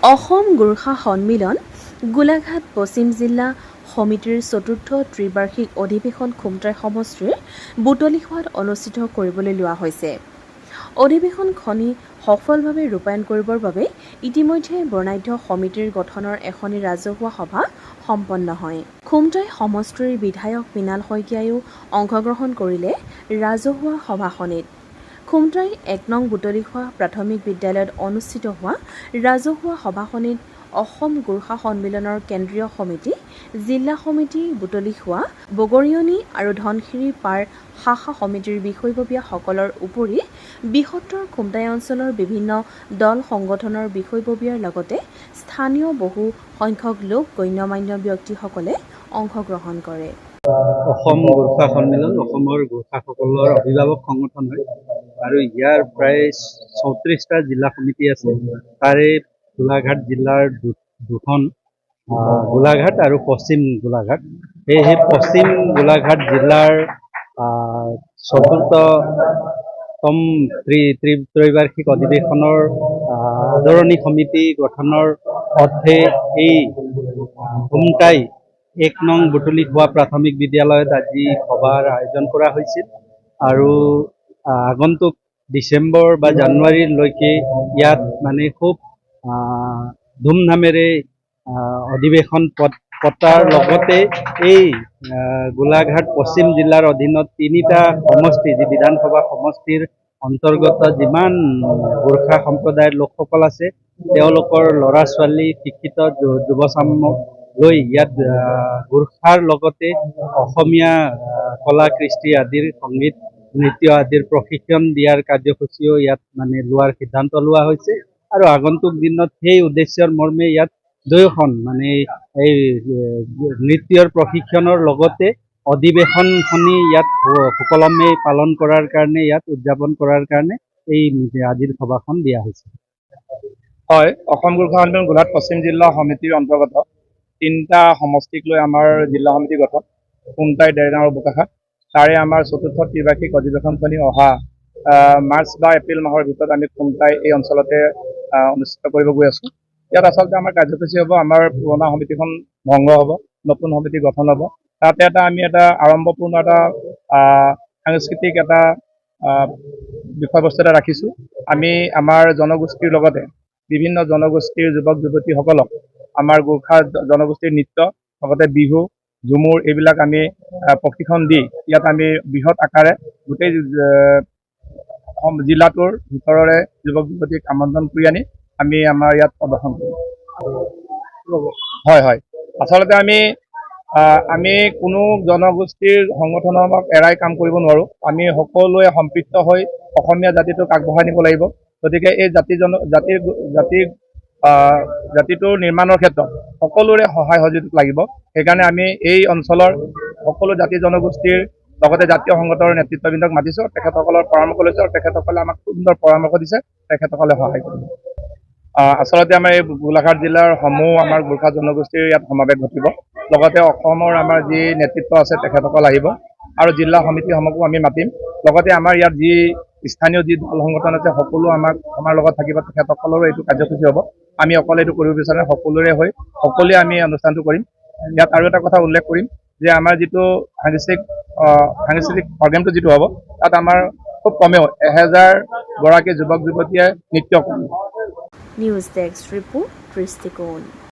অসম গোৰ্খা সন্মিলন গোলাঘাট পশ্চিম জিলা সমিতিৰ চতুৰ্থ ত্ৰিবাৰ্ষিক অধিৱেশন খুমটাই সমষ্টিৰ বুটলিখোৱাত অনুষ্ঠিত কৰিবলৈ লোৱা হৈছে। অধিৱেশনখনি সফলভাৱে ৰূপায়ণ কৰিবৰ বাবে ইতিমধ্যে বৰ্ণাঢ্য সমিতিৰ গঠনৰ এখনি ৰাজহুৱা সভা সম্পন্ন হয়। খুমটাই সমষ্টিৰ বিধায়ক মৃণাল শইকীয়াইও অংশগ্ৰহণ কৰিলে ৰাজহুৱা সভাখনিত। খুমটাই ১ নং বুটলিখোৱা প্ৰাথমিক বিদ্যালয়ত অনুষ্ঠিত হোৱা ৰাজহুৱা সভাখনিত অসম গোৰ্খা সন্মিলনৰ কেন্দ্ৰীয় সমিতি, জিলা সমিতি, বুটলিখোৱা, বগৰিয়নি আৰু ধনশিৰি পাৰ শাখা সমিতিৰ বিষয়ববীয়াসকলৰ উপৰি বৃহত্তৰ খুমটাই অঞ্চলৰ বিভিন্ন দল সংগঠনৰ বিষয়ববীয়াৰ লগতে স্থানীয় বহু সংখ্যক লোক গণ্যমান্য ব্যক্তিসকলে অংশগ্ৰহণ কৰে। অসম গোৰ্খা সন্মিলন অসমৰ গোৰ্খাসকলৰ অভিভাৱক সংগঠন হয় আৰু ইয়াৰ প্ৰায় ৩৪টা জিলা সমিতি আছে। তাৰে গোলাঘাট জিলাৰ দুখন গোলাঘাট আৰু পশ্চিম গোলাঘাট। সেই পশ্চিম গোলাঘাট জিলাৰ চতুৰ্থতম ত্ৰিবাৰ্ষিক অধিৱেশনৰ আদৰণি সমিতি গঠনৰ অৰ্থে এই খুমটাই ১ নং বুটলিখোৱা প্ৰাথমিক বিদ্যালয়ত আজি সভাৰ আয়োজন কৰা হৈছিল আৰু আগন্তুক ডিচেম্বৰ বা জানুৱাৰীলৈকে ইয়াত মানে খুব ধুমধামেৰে অধিৱেশন পতাৰ লগতে এই গোলাঘাট পশ্চিম জিলাৰ অধীনত ৩টা সমষ্টি, যি বিধানসভা সমষ্টিৰ অন্তৰ্গত যিমান গোৰ্খা সম্প্ৰদায়ৰ লোকসকল আছে, তেওঁলোকৰ ল'ৰা ছোৱালী শিক্ষিত যুৱচামক লৈ ইয়াত গোৰ্খাৰ লগতে অসমীয়া কলা কৃষ্টি আদিৰ সংগীত নৃত্য আদিৰ প্ৰশিক্ষণ দিয়াৰ কাৰ্যসূচীও ইয়াত মানে লোৱাৰ সিদ্ধান্ত লোৱা হৈছে আৰু আগন্তুক দিনত সেই উদ্দেশ্যৰ মৰ্মে ইয়াত দুয়োখন মানে এই নৃত্যৰ প্ৰশিক্ষণৰ লগতে অধিৱেশনখনি ইয়াত সুকলমে পালন কৰাৰ কাৰণে, ইয়াত উদযাপন কৰাৰ কাৰণে এই আজিৰ সভাখন দিয়া হৈছে। হয়, অসম গোৰ্খা সন্মিলন গোলাঘাট পশ্চিম জিলা সমিতিৰ অন্তৰ্গত ৩টা সমষ্টিক লৈ আমাৰ জিলা সমিতি গঠন। খুমটাই, দেৰগাঁও আৰু বোকাখাট। তাৰে আমাৰ চতুৰ্থ ত্ৰিবাৰ্ষিক অধিৱেশনখনি অহা মাৰ্চ বা এপ্ৰিল মাহৰ ভিতৰত আমি খুমটাই এই অঞ্চলতে অনুষ্ঠিত কৰিব গৈ আছোঁ। ইয়াত আচলতে আমাৰ কাৰ্যসূচী হ'ব, আমাৰ পুৰণা সমিতিখন ভংগ হ'ব, নতুন সমিতি গঠন হ'ব। তাতে আমি এটা আড়ম্বৰপূৰ্ণ এটা সাংস্কৃতিক এটা বিষয়বস্তু এটা ৰাখিছোঁ। আমি আমাৰ জনগোষ্ঠীৰ লগতে বিভিন্ন জনগোষ্ঠীৰ যুৱক যুৱতীসকলক আমাৰ গোৰ্খা জনগোষ্ঠীৰ নৃত্য, লগতে বিহু, ঝুমুৰ এইবিলাক আমি প্ৰশিক্ষণ দি ইয়াত আমি বৃহৎ আকাৰে গোটেই জিলাটোৰ ভিতৰৰে যুৱক যুৱতীক আমন্ত্ৰণ কৰি আনি আমি আমাৰ ইয়াত প্ৰদৰ্শন কৰিম। হয়, আচলতে আমি কোনো জনগোষ্ঠীৰ সংগঠনক এৰাই কাম কৰিব নোৱাৰোঁ। আমি সকলোৱে সম্পৃক্ত হৈ অসমীয়া জাতিটোক আগবঢ়াই নিব লাগিব। গতিকে এই জাতিটোৰ নিৰ্মাণৰ ক্ষেত্ৰত সকলোৰে সহায় সহযোগ লাগিব। সেইকাৰণে আমি এই অঞ্চলৰ সকলো জাতি জনগোষ্ঠীৰ লগতে জাতীয় সংগঠনৰ নেতৃত্ববৃন্দক মাতিছোঁ, তেখেতসকলৰ পৰামৰ্শ লৈছোঁ আৰু তেখেতসকলে আমাক সুন্দৰ পৰামৰ্শ দিছে, তেখেতসকলে সহায় কৰিব। আচলতে আমাৰ এই গোলাঘাট জিলাৰ সমূহ আমাৰ গোৰ্খা জনগোষ্ঠীৰ ইয়াত সমাৱেশ ঘটিব। লগতে অসমৰ আমাৰ যি নেতৃত্ব আছে তেখেতসকল আহিব আৰু জিলা সমিতিসমূহকো আমি মাতিম। লগতে আমাৰ ইয়াত যি স্থানীয় যি দল সংগঠন আছে সকলো আমাৰ লগত থাকিব, তেখেতসকলৰো এইটো কাৰ্যসূচী হ'ব। আমি অকলে এইটো কৰিব বিচাৰে সকলোৰে হৈ সকলোৱে আমি অনুষ্ঠানটো কৰিম। ইয়াত আৰু এটা কথা উল্লেখ কৰিম যে আমাৰ যিটো সাংস্কৃতিক প্ৰগ্ৰেমটো যিটো হ'ব, তাত আমাৰ খুব কমেও 1000 গৰাকী যুৱক যুৱতীয়ে নৃত্য কৰিব। নিউজ ডেস্ক ৰিপোৰ্ট, দৃষ্টিকোণ।